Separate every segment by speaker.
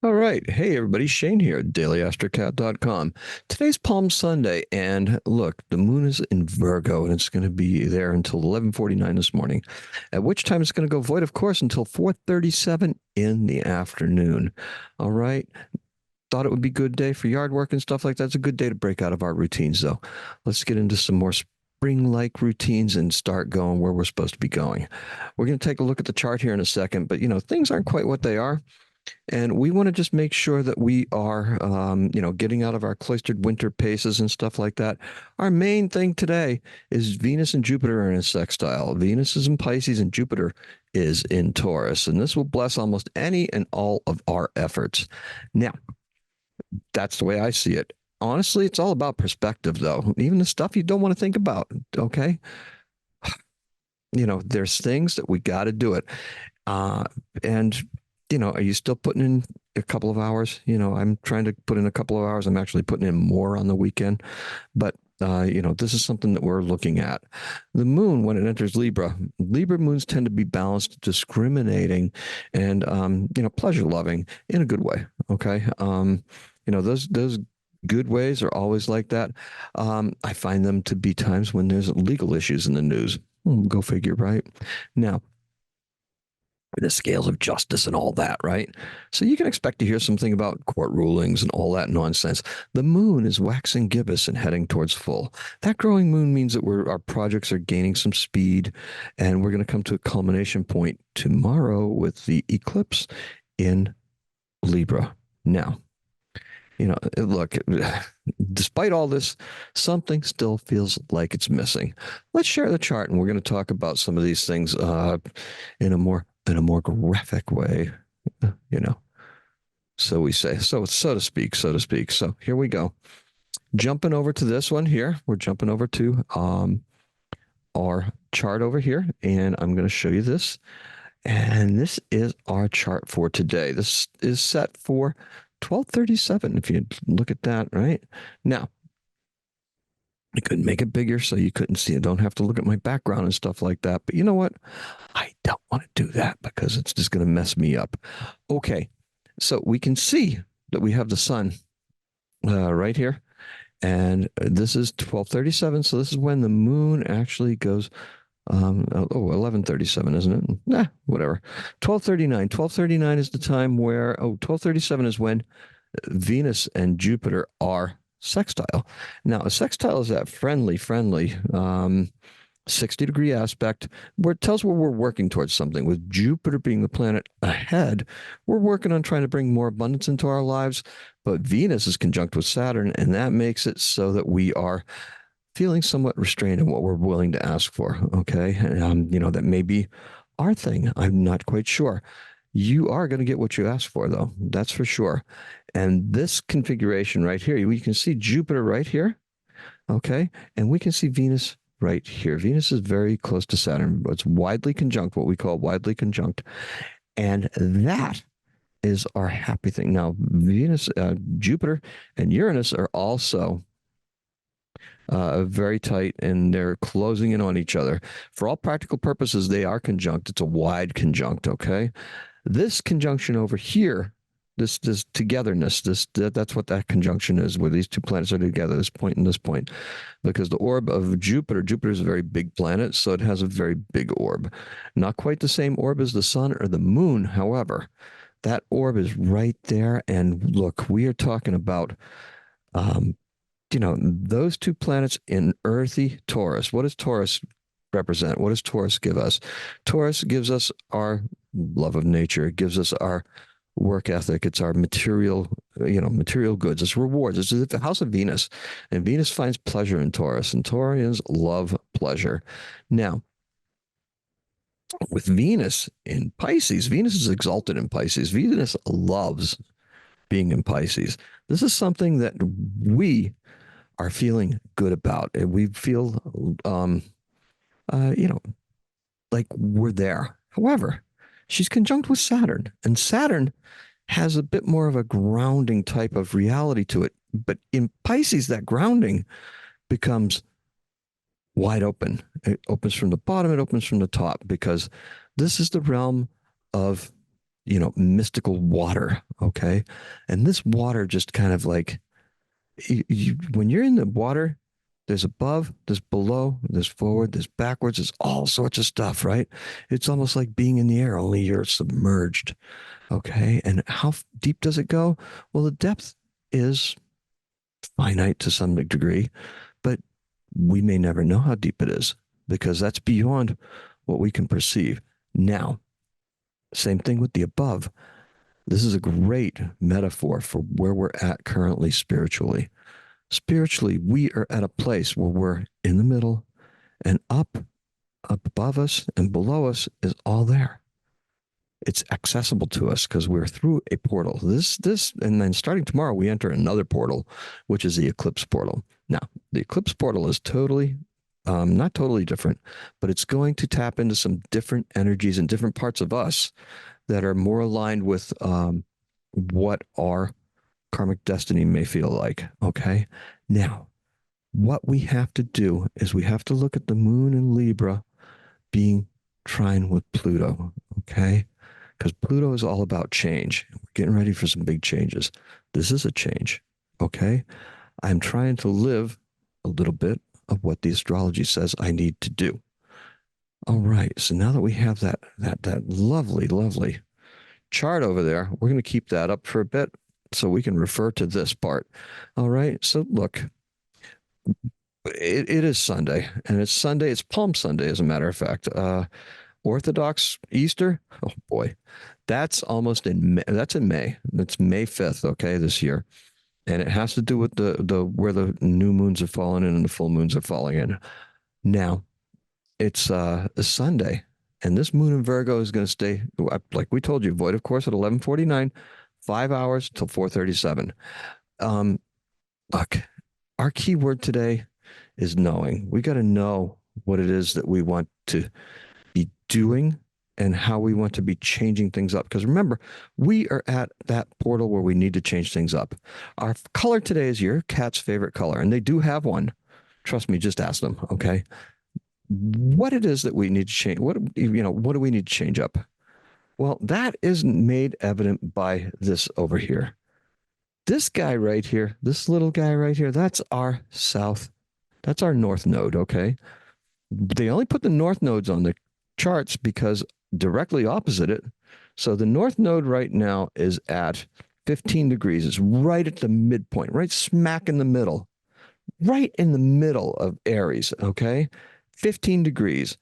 Speaker 1: All right. Hey, everybody. Shane here, dailyastrocat.com. Today's Palm Sunday, and look, the moon is in Virgo, and it's going to be there until 11:49 this morning, at which time it's going to go void, of course, until 4:37 in the afternoon. All right. Thought it would be a good day for yard work and stuff like that. It's a good day to break out of our routines, though. Let's get into some more spring-like routines and start going where we're supposed to be going. We're going to take a look at the chart here in a second, but, things aren't quite what they are. And we want to just make sure that we are, getting out of our cloistered winter paces and stuff like that. Our main thing today is Venus and Jupiter are in a sextile. Venus is in Pisces and Jupiter is in Taurus. And this will bless almost any and all of our efforts. Now, that's the way I see it. Honestly, it's all about perspective, though. Even the stuff you don't want to think about, okay? There's things that we got to do it. And are you still putting in a couple of hours? I'm trying to put in a couple of hours. I'm actually putting in more on the weekend. But, this is something that we're looking at. The moon, when it enters Libra, Libra moons tend to be balanced, discriminating, and, pleasure loving in a good way. Okay. Those good ways are always like that. I find them to be times when there's legal issues in the news. Go figure, right? Now, the scales of justice and all that, right? So you can expect to hear something about court rulings and all that nonsense. The moon is waxing gibbous and heading towards full. That growing moon means that our projects are gaining some speed, and we're going to come to a culmination point tomorrow with the eclipse in Libra. Now, look, despite all this, something still feels like it's missing. Let's share the chart, and we're going to talk about some of these things in a more graphic way, you know. So we say, so to speak. So here we go. Jumping over to this one here, we're jumping over to our chart over here, and I'm going to show you this. And this is our chart for today. This is set for 12:37. If you look at that, right now, I couldn't make it bigger so you couldn't see it. Don't have to look at my background and stuff like that. But you know what? I don't want to do that because it's just going to mess me up. Okay, so we can see that we have the sun right here. And this is 12:37. So this is when the moon actually goes 11:37, isn't it? Nah, whatever. 12:39. 12:39 is the time where 12:37 is when Venus and Jupiter are sextile. Now, a sextile is that friendly 60-degree aspect where it tells where we're working towards something. With Jupiter being the planet ahead, we're working on trying to bring more abundance into our lives. But Venus is conjunct with Saturn, and that makes it so that we are feeling somewhat restrained in what we're willing to ask for. Okay. That may be our thing. I'm not quite sure. You are going to get what you ask for, though. That's for sure. And this configuration right here, we can see Jupiter right here. Okay. And we can see Venus right here. Venus is very close to Saturn. It's widely conjunct, what we call widely conjunct. And that is our happy thing. Now, Venus, Jupiter, and Uranus are also very tight, and they're closing in on each other. For all practical purposes, they are conjunct. It's a wide conjunct, okay? This conjunction over here, this togetherness, that's what that conjunction is, where these two planets are together, this point and this point. Because the orb of Jupiter is a very big planet, so it has a very big orb. Not quite the same orb as the sun or the moon, however. That orb is right there, and look, we are talking about those two planets in earthy Taurus. What does Taurus represent? What does Taurus give us? Taurus gives us our love of nature. It gives us our work ethic. It's our material goods. It's rewards. It's the house of Venus, and Venus finds pleasure in Taurus, and Taurians love pleasure. Now, with Venus in Pisces, Venus is exalted in Pisces. Venus loves being in Pisces. This is something that we are feeling good about. And we feel, like we're there. However, she's conjunct with Saturn, and Saturn has a bit more of a grounding type of reality to it. But in Pisces, that grounding becomes wide open. It opens from the bottom, it opens from the top, because this is the realm of mystical water. Okay. And this water just kind of like, when you're in the water, there's above, there's below, there's forward, there's backwards, there's all sorts of stuff, right? It's almost like being in the air, only you're submerged. Okay. And how deep does it go? Well, the depth is finite to some degree, but we may never know how deep it is because that's beyond what we can perceive. Now, same thing with the above. This is a great metaphor for where we're at currently spiritually. Spiritually, we are at a place where we're in the middle, and up above us and below us is all there. It's accessible to us because we're through a portal. And then starting tomorrow, we enter another portal, which is the eclipse portal. Now, the eclipse portal is totally, not totally different, but it's going to tap into some different energies and different parts of us that are more aligned with what our karmic destiny may feel like. Okay. Now, what we have to do is we have to look at the moon in Libra being trine with Pluto. Okay. Because Pluto is all about change. We're getting ready for some big changes. This is a change. Okay. I'm trying to live a little bit of what the astrology says I need to do. All right. So now that we have that lovely, lovely chart over there, we're going to keep that up for a bit so we can refer to this part. All right. So look, it is Sunday, and it's Sunday. It's Palm Sunday, as a matter of fact. Orthodox Easter. Oh boy, that's almost in May. That's in May. That's May 5th. Okay, this year, and it has to do with the where the new moons are falling in and the full moons are falling in. Now it's a Sunday, and this moon in Virgo is going to stay, like we told you, void of course at 11:49, 5 hours till 4:37. Um, look, our key word today is knowing. We got to know what it is that we want to be doing and how we want to be changing things up. Because remember, we are at that portal where we need to change things up. Our color today is your cat's favorite color, and they do have one. Trust me, just ask them. Okay. What it is that we need to change. What do we need to change up? Well, that is made evident by this over here. This guy right here, this little guy right here, that's our south, that's our north node. Okay. They only put the north nodes on the charts because directly opposite it. So the north node right now is at 15 degrees. It's right at the midpoint, right smack in the middle, right in the middle of Aries. Okay. 15 degrees,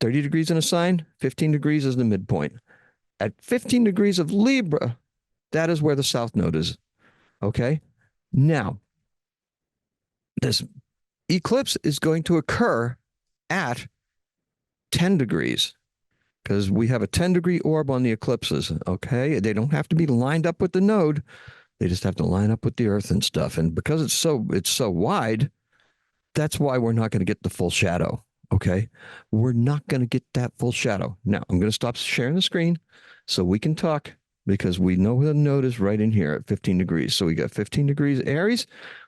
Speaker 1: 30 degrees in a sign, 15 degrees is the midpoint. At 15 degrees of Libra, that is where the south node is. Okay. Now, this eclipse is going to occur at 10 degrees because we have a 10-degree orb on the eclipses. Okay. They don't have to be lined up with the node. They just have to line up with the earth and stuff. And because it's so wide, that's why we're not going to get the full shadow. Okay. We're not going to get that full shadow. Now I'm going to stop sharing the screen so we can talk because we know the node is right in here at 15 degrees. So we got 15 degrees Aries.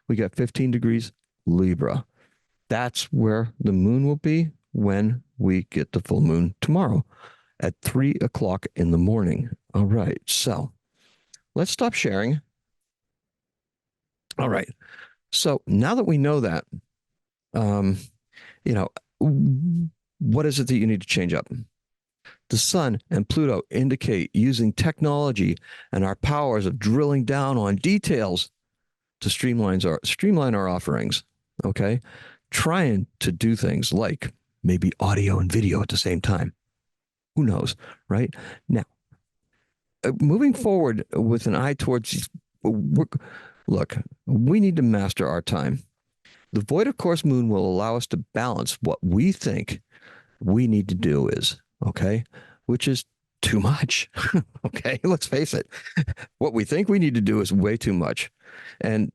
Speaker 1: We got 15 degrees Libra. That's where the moon will be when we get the full moon tomorrow at 3 o'clock in the morning. All right. So let's stop sharing. All right. So now that we know that, um, you know, what is it that you need to change up? The sun and Pluto indicate using technology and our powers of drilling down on details to streamline our offerings. Okay. Trying to do things like maybe audio and video at the same time. Who knows? Right now, moving forward with an eye towards, look, we need to master our time. The void of course moon will allow us to balance what we think we need to do is, okay, which is too much. Okay, let's face it. What we think we need to do is way too much. And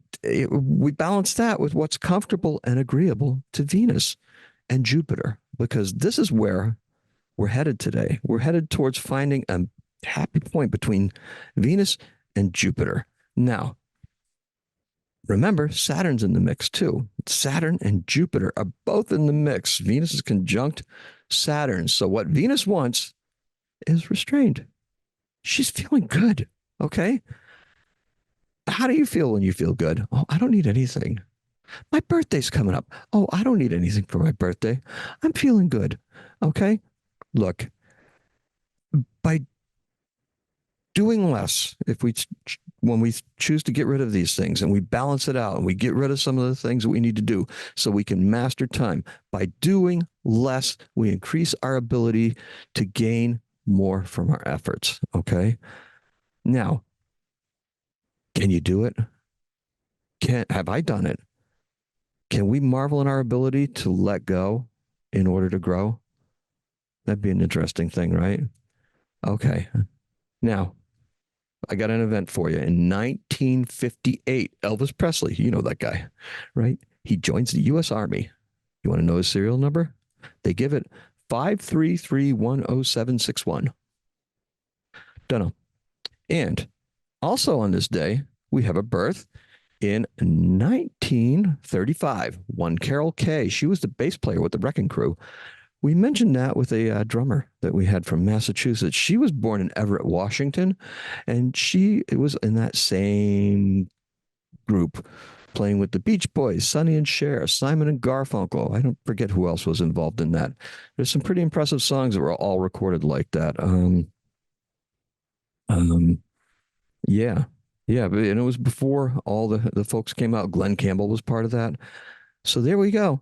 Speaker 1: we balance that with what's comfortable and agreeable to Venus and Jupiter, because this is where we're headed today. We're headed towards finding a happy point between Venus and Jupiter. Now, remember, Saturn's in the mix too. Saturn and Jupiter are both in the mix. Venus is conjunct Saturn. So what Venus wants is restrained. She's feeling good. Okay. How do you feel when you feel good? Oh, I don't need anything. My birthday's coming up. Oh, I don't need anything for my birthday. I'm feeling good. Okay. Look, by doing less, if we when we choose to get rid of these things and we balance it out and we get rid of some of the things that we need to do so we can master time, by doing less, we increase our ability to gain more from our efforts. Okay. Now, can you do it? Can Have I done it? Can we marvel in our ability to let go in order to grow? That'd be an interesting thing, right? Okay. Now, I got an event for you. In 1958, Elvis Presley, you know that guy, right? He joins the U.S. Army. You want to know his serial number? They give it 533107161. Don't know. And also on this day, we have a birth in 1935. One Carol Kay. She was the bass player with the Wrecking Crew. We mentioned that with a drummer that we had from Massachusetts. She was born in Everett, Washington, and she was in that same group playing with the Beach Boys, Sonny and Cher, Simon and Garfunkel. I don't forget who else was involved in that. There's some pretty impressive songs that were all recorded like that. Um, yeah, yeah, and it was before all the folks came out. Glenn Campbell was part of that. So there we go.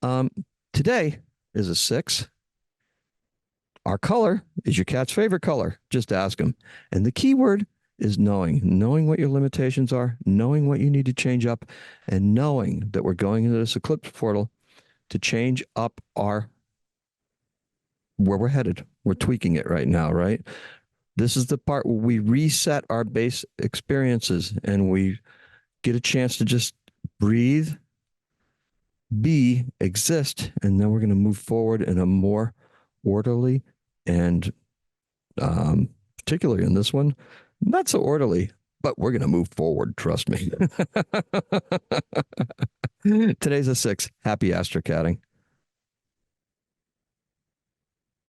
Speaker 1: Um, Today is a 6. Our color is your cat's favorite color. Just ask them. And the key word is knowing what your limitations are, knowing what you need to change up, and knowing that we're going into this eclipse portal to change up our where we're headed. We're tweaking it right now, right? This is the part where we reset our base experiences and we get a chance to just breathe, be, exist, and then we're going to move forward in a more orderly and particularly in this one, not so orderly, but we're going to move forward. Trust me. Today's a 6. Happy astrocatting.